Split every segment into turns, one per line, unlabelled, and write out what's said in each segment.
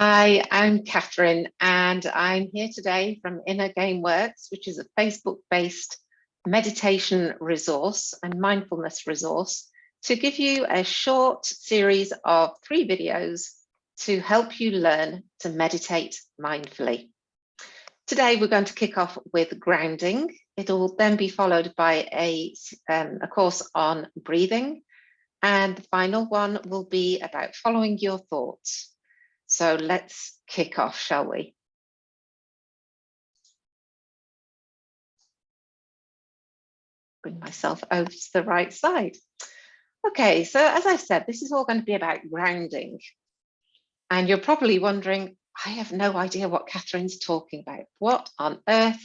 Hi, I'm Catherine, and I'm here today from Inner Game Works, which is a Facebook-based meditation resource and mindfulness resource, to give you a short series of 3 videos to help you learn to meditate mindfully. Today, we're going to kick off with grounding. It'll then be followed by a course on breathing, and the final one will be about following your thoughts. So let's kick off, shall we? Bring myself over to the right side. Okay, so as I said, this is all going to be about grounding. And you're probably wondering, I have no idea what Catherine's talking about. What on earth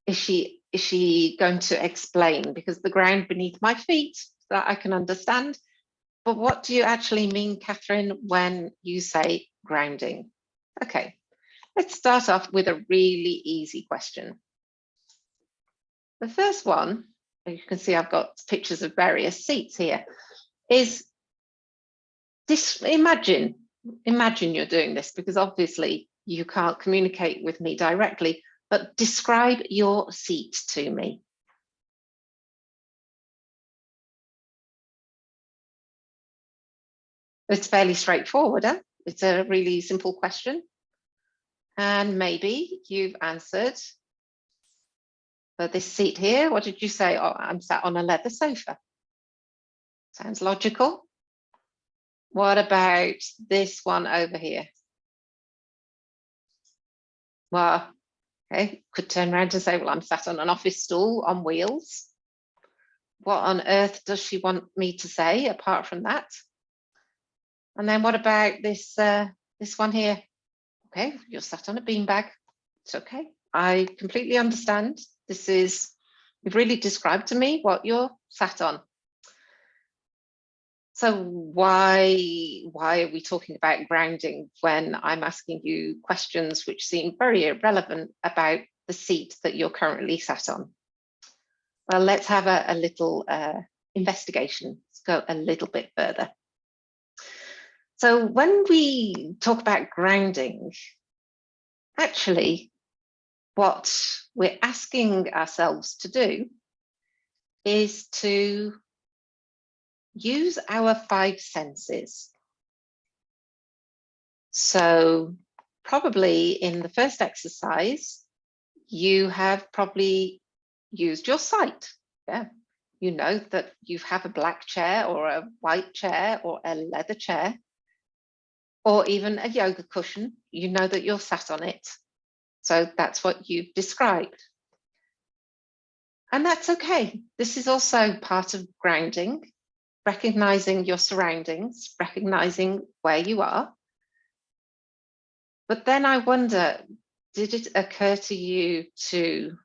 is she going to explain? Because the ground beneath my feet, that I can understand. But what do you actually mean, Catherine, when you say grounding? Okay, let's start off with a really easy question. The first one, you can see I've got pictures of various seats here, is this. Imagine you're doing this, because obviously you can't communicate with me directly, but describe your seat to me. It's fairly straightforward, huh? It's a really simple question. And maybe you've answered, for this seat here, what did you say? Oh, I'm sat on a leather sofa. Sounds logical. What about this one over here? Well, okay, could turn around and say, well, I'm sat on an office stool on wheels. What on earth does she want me to say apart from that? And then what about this one here? Okay, you're sat on a beanbag. It's okay. I completely understand. You've really described to me what you're sat on. So why are we talking about grounding when I'm asking you questions which seem very irrelevant about the seat that you're currently sat on? Well, let's have a little investigation. Let's go a little bit further. So when we talk about grounding, actually, what we're asking ourselves to do is to use our 5 senses. So probably in the first exercise, you have probably used your sight. Yeah, you know that you have a black chair or a white chair or a leather chair, or even a yoga cushion. You know that you're sat on it. So that's what you've described. And that's okay. This is also part of grounding, recognizing your surroundings, recognizing where you are. But then I wonder, did it occur to you to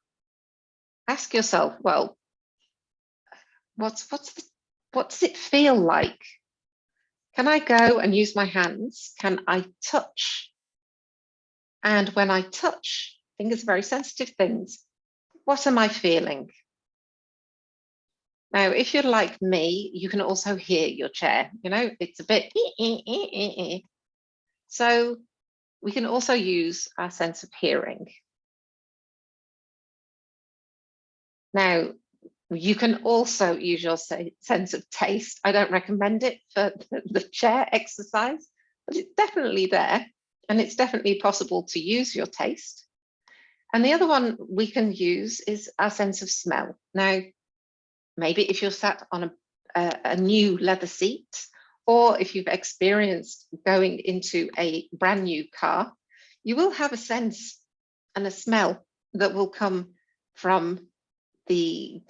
ask yourself, well, what does it feel like? Can I go and use my hands? Can I touch? And when I touch, fingers are very sensitive things. What am I feeling? Now, if you're like me, you can also hear your chair. You know, it's a bit. So we can also use our sense of hearing. Now, you can also use your sense of taste. I don't recommend it for the chair exercise, but it's definitely there, and it's definitely possible to use your taste. And the other one we can use is our sense of smell. Now, maybe if you're sat on a new leather seat, or if you've experienced going into a brand new car, you will have a sense and a smell that will come from the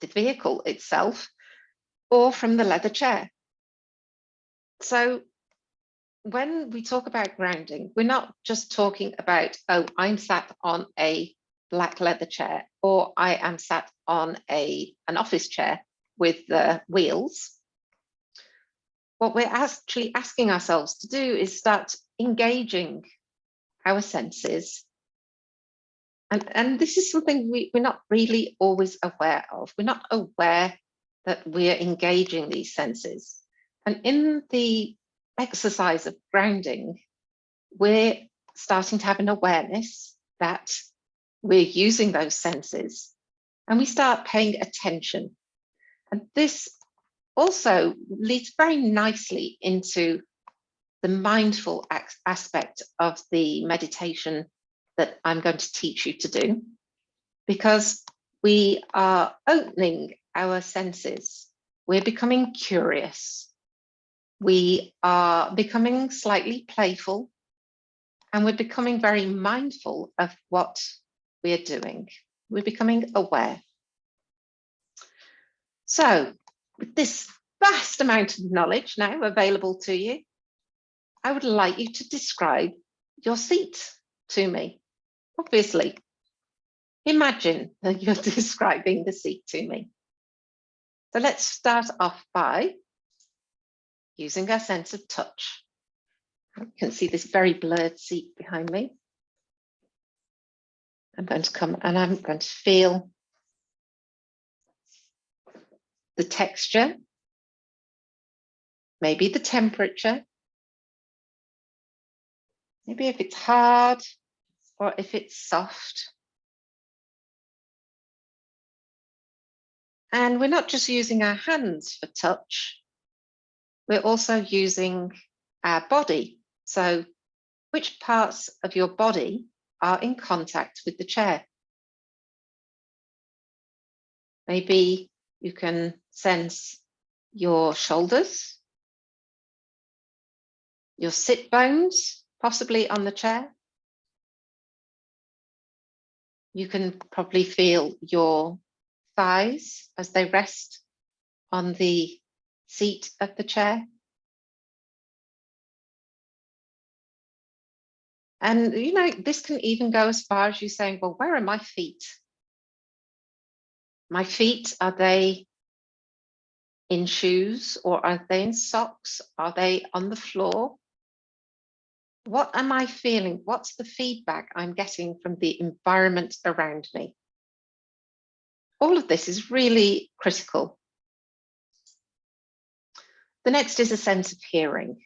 vehicle itself or from the leather chair. So when we talk about grounding, we're not just talking about, oh, I'm sat on a black leather chair, or I am sat on an office chair with the wheels. What we're actually asking ourselves to do is start engaging our senses. And this is something we're not really always aware of. We're not aware that we're engaging these senses. And in the exercise of grounding, we're starting to have an awareness that we're using those senses, and we start paying attention. And this also leads very nicely into the mindful aspect of the meditation that I'm going to teach you to do, because we are opening our senses. We're becoming curious. We are becoming slightly playful, and we're becoming very mindful of what we're doing. We're becoming aware. So, with this vast amount of knowledge now available to you, I would like you to describe your seat to me. Obviously, imagine that you're describing the seat to me. So let's start off by using our sense of touch. You can see this very blurred seat behind me. I'm going to come and I'm going to feel the texture, maybe the temperature, maybe if it's hard or if it's soft. And we're not just using our hands for touch, we're also using our body. So which parts of your body are in contact with the chair? Maybe you can sense your shoulders, your sit bones, possibly on the chair. You can probably feel your thighs as they rest on the seat of the chair. And, you know, this can even go as far as you saying, well, where are my feet? My feet, are they in shoes or are they in socks? Are they on the floor? What am I feeling? What's the feedback I'm getting from the environment around me? All of this is really critical. The next is a sense of hearing.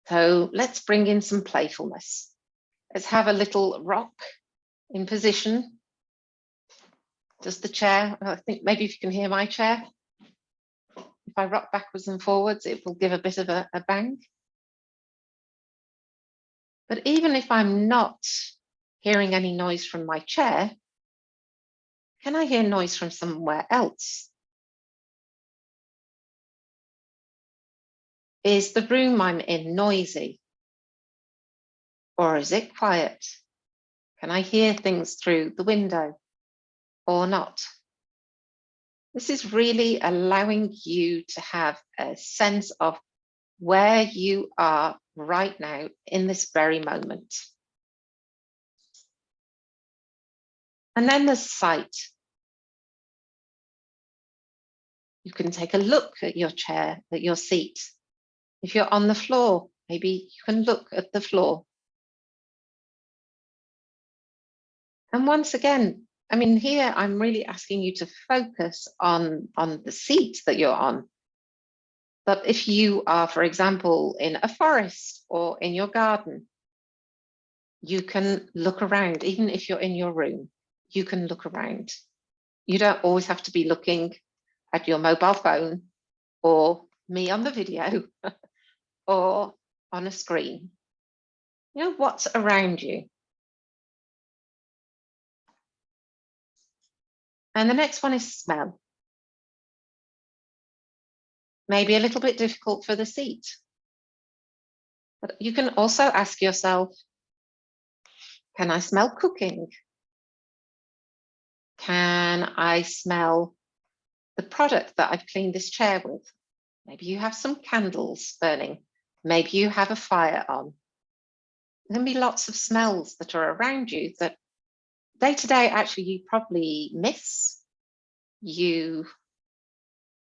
So let's bring in some playfulness. Let's have a little rock in position. Does the chair, I think maybe if you can hear my chair, if I rock backwards and forwards, it will give a bit of a bang. But even if I'm not hearing any noise from my chair, can I hear noise from somewhere else? Is the room I'm in noisy? Or is it quiet? Can I hear things through the window or not? This is really allowing you to have a sense of where you are right now in this very moment. And then there's sight. You can take a look at your chair, at your seat. If you're on the floor, maybe you can look at the floor. And once again, I mean, here I'm really asking you to focus on the seat that you're on. But if you are, for example, in a forest or in your garden, you can look around. Even if you're in your room, you can look around. You don't always have to be looking at your mobile phone or me on the video or on a screen. You know, what's around you. And the next one is smell. Maybe a little bit difficult for the seat. But you can also ask yourself, can I smell cooking? Can I smell the product that I've cleaned this chair with? Maybe you have some candles burning. Maybe you have a fire on. There can be lots of smells that are around you that day to day, actually, you probably miss. You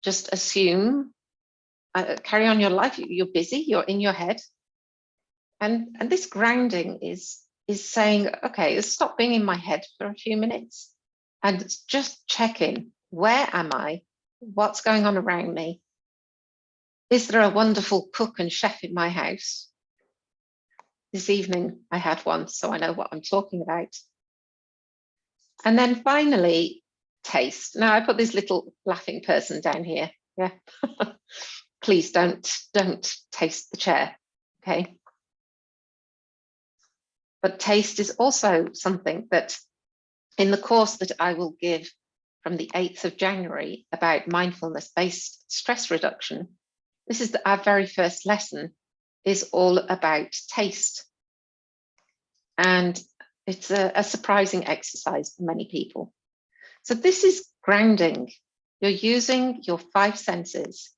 just assume, carry on your life. You're busy, you're in your head. And this grounding is saying, okay, stop being in my head for a few minutes and just check in. Where am I? What's going on around me? Is there a wonderful cook and chef in my house? This evening I had one, so I know what I'm talking about. And then finally, taste. Now I put this little laughing person down here. Yeah. Please don't taste the chair. Okay. But taste is also something that in the course that I will give from the 8th of January about mindfulness-based stress reduction, this is our very first lesson, is all about taste. And it's a surprising exercise for many people. So this is grounding. You're using your 5 senses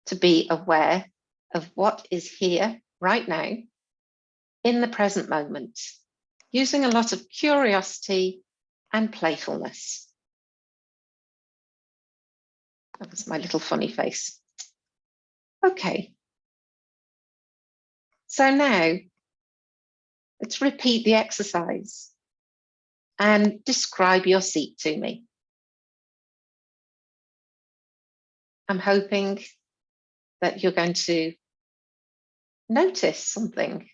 to be aware of what is here right now in the present moment, using a lot of curiosity and playfulness. That was my little funny face. Okay. So now let's repeat the exercise and describe your seat to me. I'm hoping that you're going to notice something.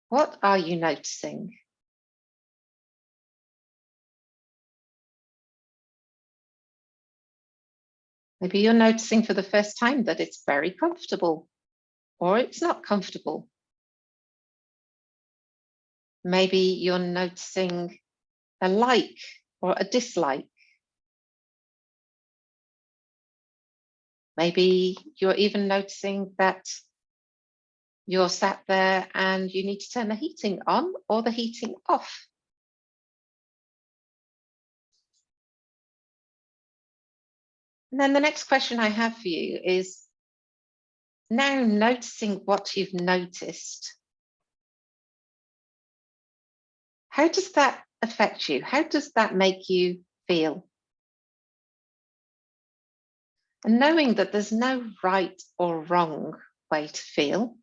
What are you noticing? Maybe you're noticing for the first time that it's very comfortable, or it's not comfortable. Maybe you're noticing a like or a dislike. Maybe you're even noticing that you're sat there and you need to turn the heating on or the heating off. And then the next question I have for you is, now noticing what you've noticed, how does that affect you? How does that make you feel? And knowing that there's no right or wrong way to feel,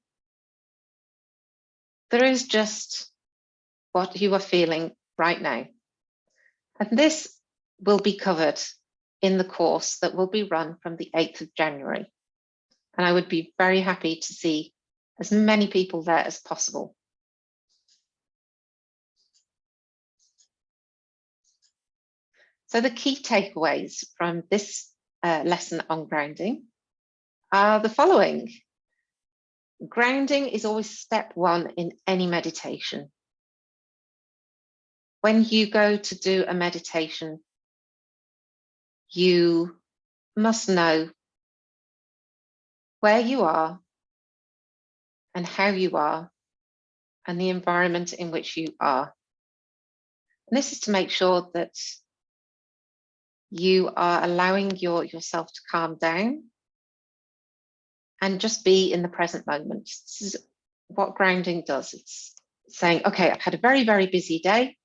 there is just what you are feeling right now. And this will be covered in the course that will be run from the 8th of January. And I would be very happy to see as many people there as possible. So the key takeaways from this lesson on grounding are the following. Grounding is always step 1 in any meditation. When you go to do a meditation, you must know where you are and how you are and the environment in which you are. And this is to make sure that you are allowing yourself to calm down and just be in the present moment. This is what grounding does. It's saying, okay, I've had a very, very busy day,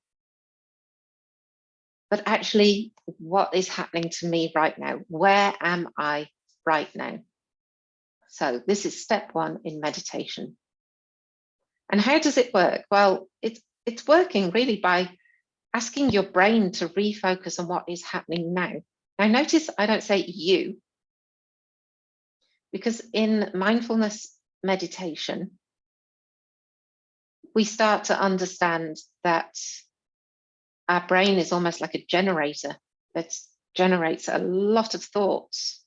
but actually, what is happening to me right now? Where am I right now? So this is step 1 in meditation. And how does it work? Well, it's working really by asking your brain to refocus on what is happening now. Now notice I don't say you, because in mindfulness meditation, we start to understand that our brain is almost like a generator that generates a lot of thoughts.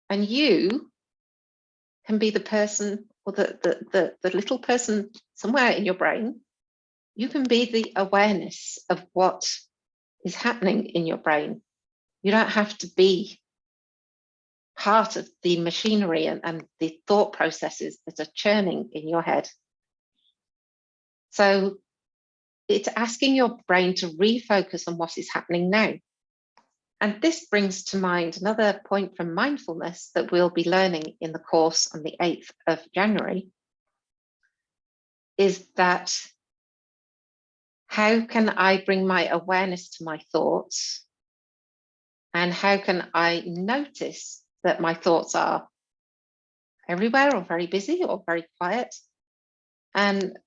And you can be the person or the little person somewhere in your brain. You can be the awareness of what is happening in your brain. You don't have to be part of the machinery and the thought processes that are churning in your head. So it's asking your brain to refocus on what is happening now. And this brings to mind another point from mindfulness that we'll be learning in the course on the 8th of January, is that how can I bring my awareness to my thoughts? And how can I notice that my thoughts are everywhere or very busy or very quiet? And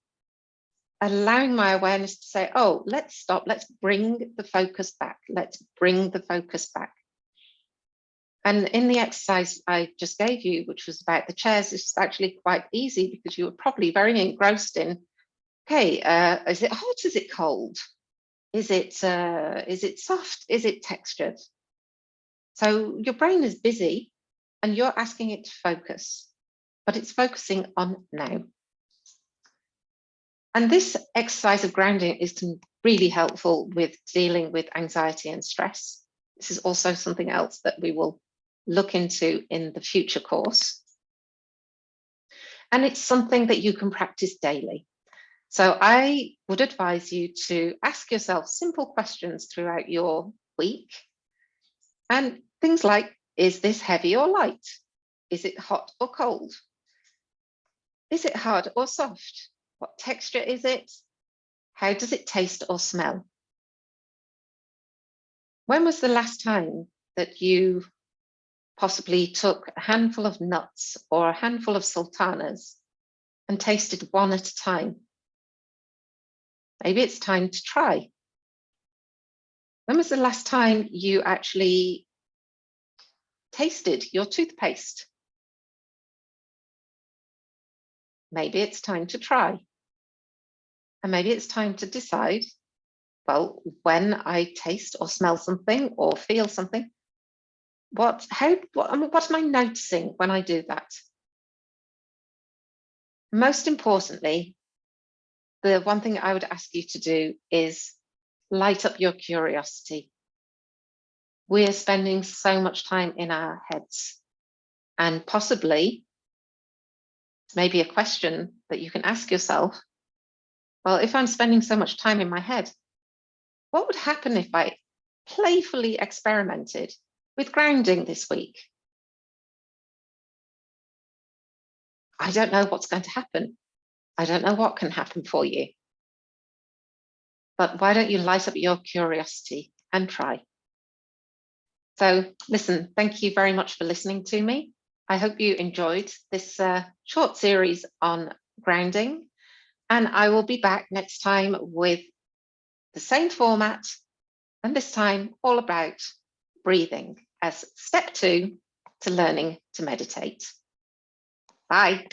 allowing my awareness to say, oh, let's stop, let's bring the focus back. Let's bring the focus back. And in the exercise I just gave you, which was about the chairs, it's actually quite easy because you were probably very engrossed in, okay, is it hot? Is it cold? Is it soft? Is it textured? So your brain is busy and you're asking it to focus, but it's focusing on now. And this exercise of grounding is really helpful with dealing with anxiety and stress. This is also something else that we will look into in the future course. And it's something that you can practice daily. So I would advise you to ask yourself simple questions throughout your week. And things like, is this heavy or light? Is it hot or cold? Is it hard or soft? What texture is it? How does it taste or smell? When was the last time that you possibly took a handful of nuts or a handful of sultanas and tasted one at a time? Maybe it's time to try. When was the last time you actually tasted your toothpaste? Maybe it's time to try. And maybe it's time to decide, well, when I taste or smell something or feel something, what am I noticing when I do that? Most importantly, the one thing I would ask you to do is light up your curiosity. We're spending so much time in our heads, and possibly maybe a question that you can ask yourself, well, if I'm spending so much time in my head, what would happen if I playfully experimented with grounding this week? I don't know what's going to happen. I don't know what can happen for you. But why don't you light up your curiosity and try? So listen, thank you very much for listening to me. I hope you enjoyed this short series on grounding, and I will be back next time with the same format, and this time all about breathing as step 2 to learning to meditate. Bye.